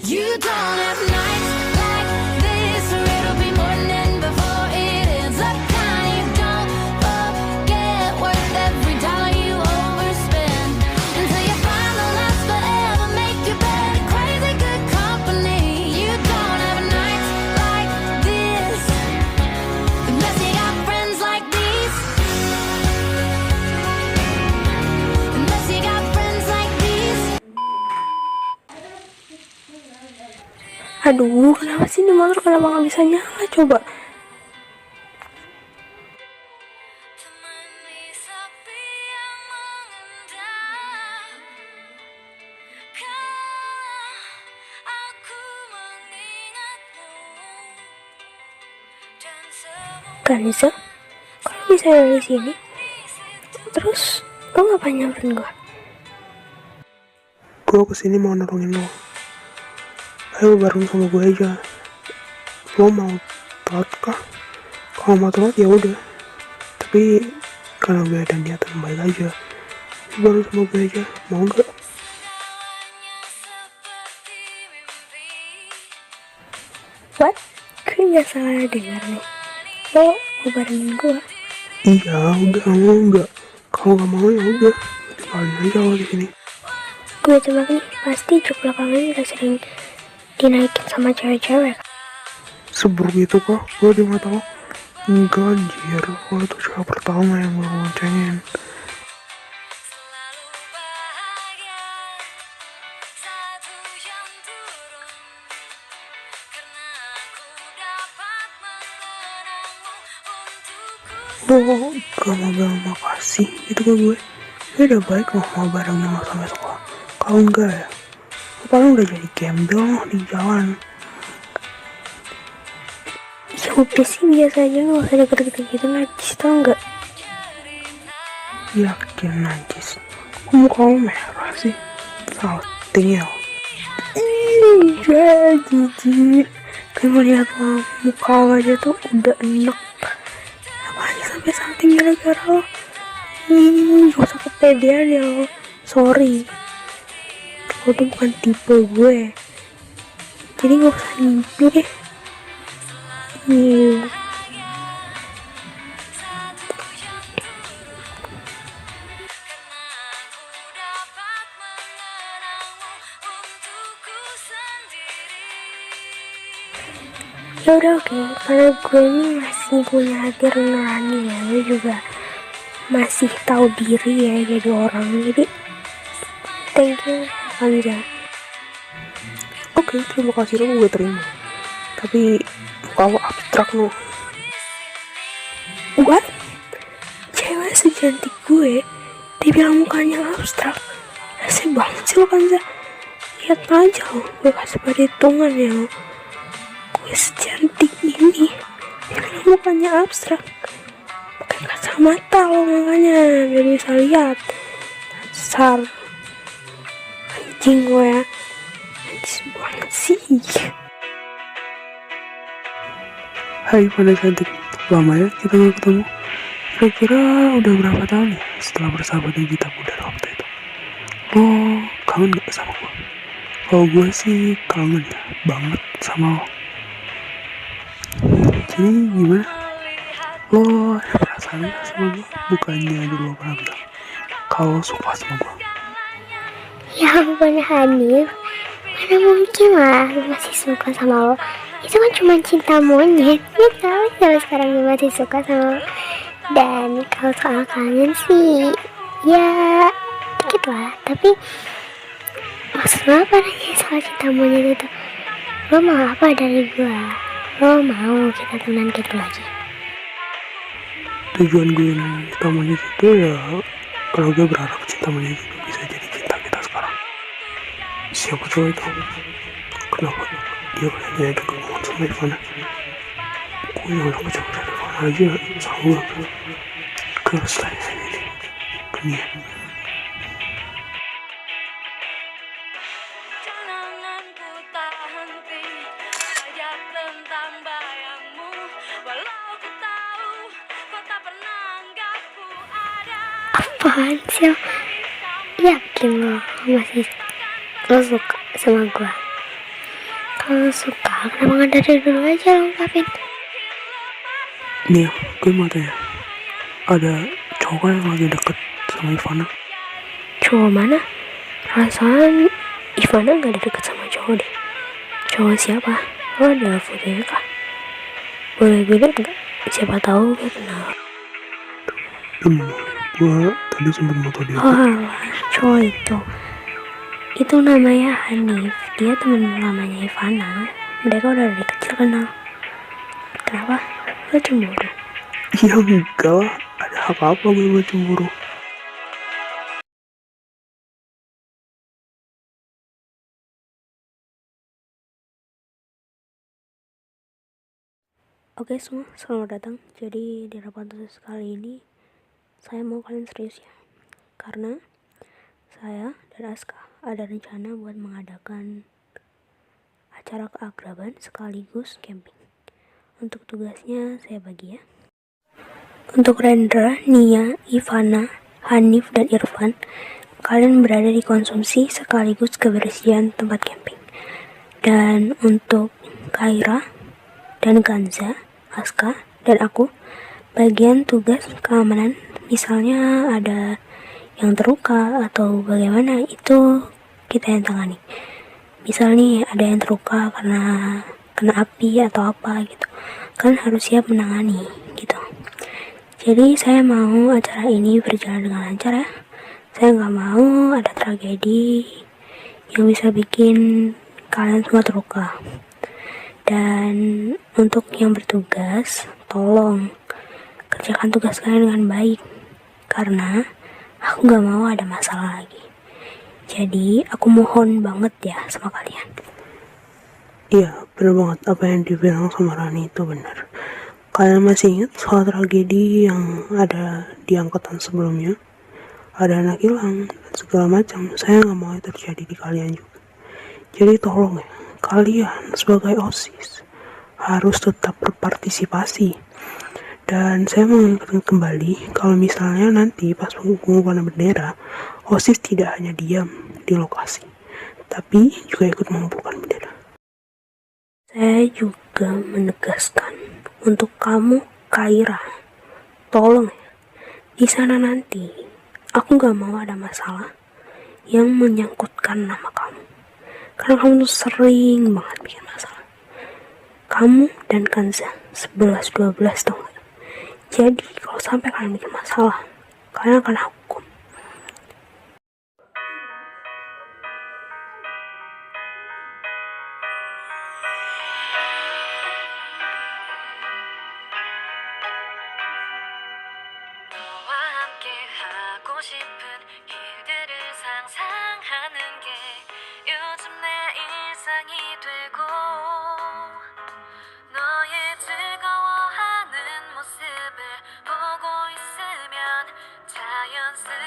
You don't have nights like this, or it'll be morning before it ends up kind. You don't forget worth every dollar you overspend, until you find the last forever make your bed. Crazy good company. You don't have nights like this unless you got friends like these. Unless you got friends like these. Aduh, kenapa sih ini motor kenapa nggak bisa nyala coba? Temani sepi yang mengendap, kala aku mengingatmu dan semua Kanza, kalau bisa dari sini, terus lo ngapain nyamperin gue? Gue kesini mau nolongin lo. Ayo bareng sama gue aja. Lo mau telat kah? Kalau mau telat ya udah. Tapi karena gue ada niatan baik aja, bareng sama gue aja. Mau nggak? segalanya seperti mimpi. What? Gue nggak salah dengar nih. Lo mau barengin gue? Iya, udah mau nggak? Kalau nggak mau ya udah. Tinggalin aja lo di sini. Gue tebak nih, pasti jok belakangan udah sering dinaikin sama cewek-cewek. Seburuk itu kok gue di mata lo? Enggak anjir, lo itu cewek pertama yang gue boncengin. Selalu bahagia saat hujan turun, karena aku dapat mengenangmu untukku. Lo gak mau bilang makasih gitu ke gue? Gue udah baik lo mau barengin lo sampai sekolah. Kalau enggak ya, lo paling udah jadi gembel lo di jalan. Ya udah sih, biasa aja, gak usah deket-deket gitu, najis tau gak? Yakin najis? Kok muka lo merah sih? Salting ya lo? Iya, jijik. Gue ngeliat lo muka lo aja tuh udah enak. Apalagi sampai salting gara-gara lo. Gak usah kepedean ya lo. Sorry, lo tuh bukan tipe gue, jadi gak usah ngimpi deh. Iya. Dapat mengenangmu untukku sendiri. Ya udah, oke, karena gue ini masih punya hati nurani ya, gue juga masih tahu diri ya jadi orang, jadi thank you Kanza. Oke, terima kasih lo, gue terima. Tapi muka lo abstrak lo. What? Cewek secantik gue dibilang mukanya abstrak? Rese banget sih lo Kanza. Lihat aja lo, gue kasih perhitungan ya lo. Gue secantik ini dibilang mukanya abstrak. Pakai kacamata lo makanya biar bisa lihat. Dasar anjing gue ya. Najis banget sih. Hai pada cantik, lama ya kita gak ketemu. Kira-kira udah berapa tahun ya setelah bersahabat yang kita dari waktu itu? Lo kangen gak sama gue? Kalau gue sih kangen ya banget sama lo. Jadi gimana? Lo ada perasaan gak sama gue? Bukannya dulu lo pernah bilang kalau suka sama gue. Ya ampun Hanif, mana mungkin lah lu masih suka sama lo. Itu kan cuma cinta monyet. Ya tahu sampai sekarang dia masih suka sama lo. Dan kalau soal kangen sih, ya dikit lah. Tapi maksud lo apa nanya soal cinta monyet itu? Lo mau apa dari gua? Lo mau kita temenan gitu lagi? Tujuan gue nanya cinta monyet itu ya kalau gue berharap cinta monyet itu bisa jadi cinta kita sekarang. Siapa cowok itu? Kenapa dia kayaknya deket banget sama Ivana? Gue yang udah coba dari Ivana aja sama ke selain ini ke dia. Kenanganku tak henti sayap tentang bayangmu, walau ku tahu kau tak pernah anggapku ada. Apaan sih lo? Yakin lo masih lo suka sama gua? Kalau suka, kenapa nggak dari dulu aja lo ungkapin? Nih, gue mau tanya, ada cowok yang lagi deket sama Ivana? Cowok mana? Perasaan Ivana nggak ada deket sama cowok deh. Cowok siapa? Lo ada fotonya kah? Boleh gue liat nggak? Siapa tahu gue kenal. Gue tadi sempet foto dia. Oh alah, cowok itu. Itu namanya Hanif. Dia temen lamanya Ivana. Mereka udah dari kecil kenal. Kenapa? Lo cemburu? Ya enggak lah, ada apa-apa gue buat cemburu. Oke semua, selamat datang. Jadi di rapat khusus kali ini saya mau kalian serius ya. Karena saya dan Aska ada rencana buat mengadakan acara keakraban sekaligus camping. Untuk tugasnya saya bagi ya. Untuk Rendra, Nia, Ivana, Hanif, dan Irfan, kalian berada di konsumsi sekaligus kebersihan tempat camping. Dan untuk Kaira dan Kanza, Aska, dan aku, bagian tugas keamanan, misalnya ada yang terluka atau bagaimana, itu kita yang tangani. Misalnya ada yang terluka karena kena api atau apa gitu, kan harus siap menangani gitu. Jadi saya mau acara ini berjalan dengan lancar ya. Saya nggak mau ada tragedi yang bisa bikin kalian semua terluka. Dan untuk yang bertugas, tolong kerjakan tugas kalian dengan baik, karena aku gak mau ada masalah lagi. Jadi aku mohon banget ya sama kalian. Iya, bener banget apa yang dibilang sama Rani itu benar. Kalian masih ingat soal tragedi yang ada di angkatan sebelumnya? Ada anak hilang dan segala macam. Saya gak mau itu terjadi di kalian juga. Jadi tolong ya, kalian sebagai OSIS harus tetap berpartisipasi. Dan saya mau ingatkan kembali, kalau misalnya nanti pas pengukuhan bendera, OSIS tidak hanya diam di lokasi, tapi juga ikut mengumpulkan bendera. Saya juga menegaskan untuk kamu, Kaira, tolong ya, di sana nanti aku gak mau ada masalah yang menyangkutkan nama kamu, karena kamu tuh sering banget bikin masalah. Kamu dan Kanza 11-12 tau gak? Jadi kalau sampai kalian bikin masalah, kalian akan hukum. 너와 함께 하고 싶은 일들을 상상하는 게 요즘 내 일상이 되고 너의 즐거워하는 모습을 보고 있으면 자연스레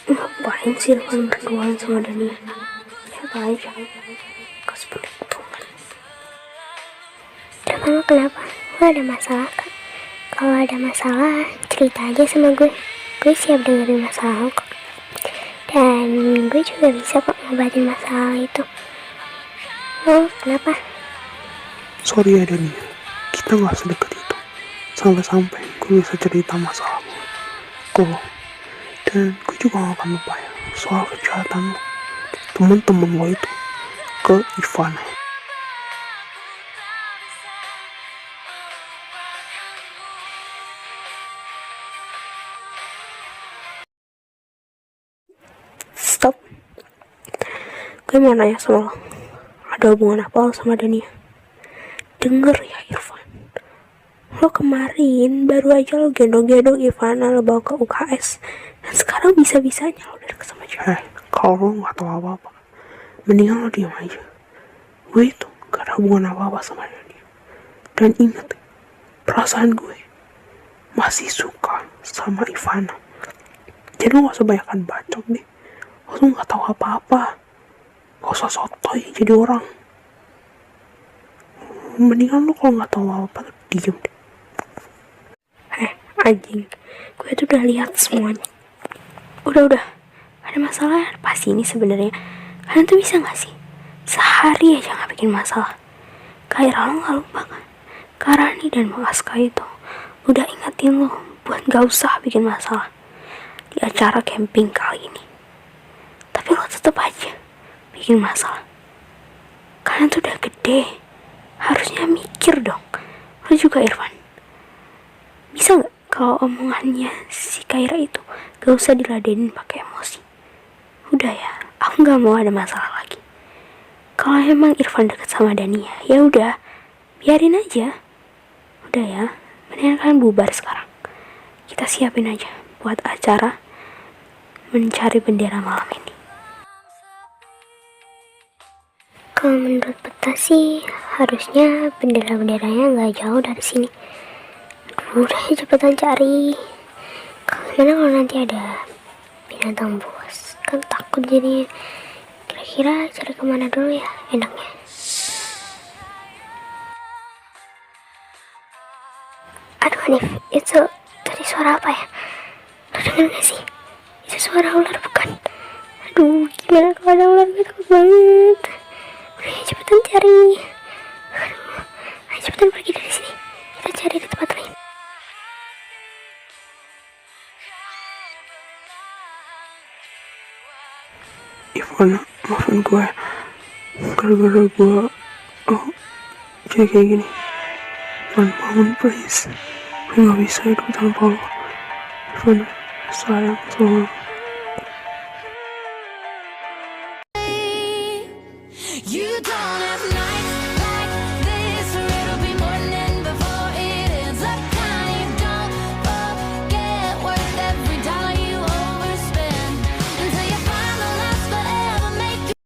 Ngapain sih Irfan berduaan sama Dania? Siapa aja kau seperti bohongan. Emang kenapa? Lo ada masalah kan? Kalau ada masalah cerita aja sama gue siap dengerin masalah lo kok. Dan gue juga bisa kok ngobatin masalah itu. Lo kenapa? Sorry ya Dania, kita gak sedekat itu. Sampai-sampai gue bisa cerita masalah gue. Dan gue juga gak akan lupa ya soal kejahatan lo, temen-temen lo itu ke Ivana. Stop. Gue mau nanya sama lo, ada hubungan apa lo sama Dania? Denger ya Irfan, lo kemarin baru aja lo gendong-gendong Ivana, lo bawa ke UKS, dan sekarang bisa-bisanya lo deket sama cewek. Kalau lo gak tahu apa-apa, mendingan lo diam aja. Gue itu gak ada hubungan apa-apa sama Dania. Dan ingat, perasaan gue masih suka sama Ivana. Jadi lo gak usah banyakkan bacot deh. Lo gak tahu apa-apa, gak usah sotoy jadi orang. Mendingan lo kalau gak tahu apa-apa diem deh. Anjing, gue tuh udah lihat semuanya. Udah, ada masalah pasti ini sebenarnya. Kalian tuh bisa gak sih sehari aja gak bikin masalah? Kayak lo gak lupa kan, Karani dan Aska itu udah ingetin lo buat gak usah bikin masalah di acara camping kali ini. Tapi lo tetep aja bikin masalah. Kalian tuh udah gede, harusnya mikir dong. Lo juga Irfan, bisa gak kalau omongannya si Kaira itu gak usah diladenin pakai emosi? Udah ya, aku gak mau ada masalah lagi. Kalau emang Irfan deket sama Dania, ya udah, biarin aja. Udah ya, mendingan kalian bubar sekarang. Kita siapin aja buat acara mencari bendera malam ini. Kalau menurut peta sih, harusnya bendera-benderanya gak jauh dari sini. Udah cepetan cari. Gimana kalau nanti ada binatang buas? Kan takut jadinya. Kira-kira cari kemana dulu ya enaknya? Aduh Hanif, itu tadi suara apa ya? Lo denger gak sih? Itu suara ular bukan? Aduh, gimana kalau ada ular? Gue takut banget. Udah cepetan cari. Aduh, ayo cepetan pergi dari sini. Kita cari di tempat lain. Ivana, maafin gue. Gara-gara gue jadi kayak gini. Bangun please. Gue gak bisa hidup tanpa lo. Ivana, sayang sama lo.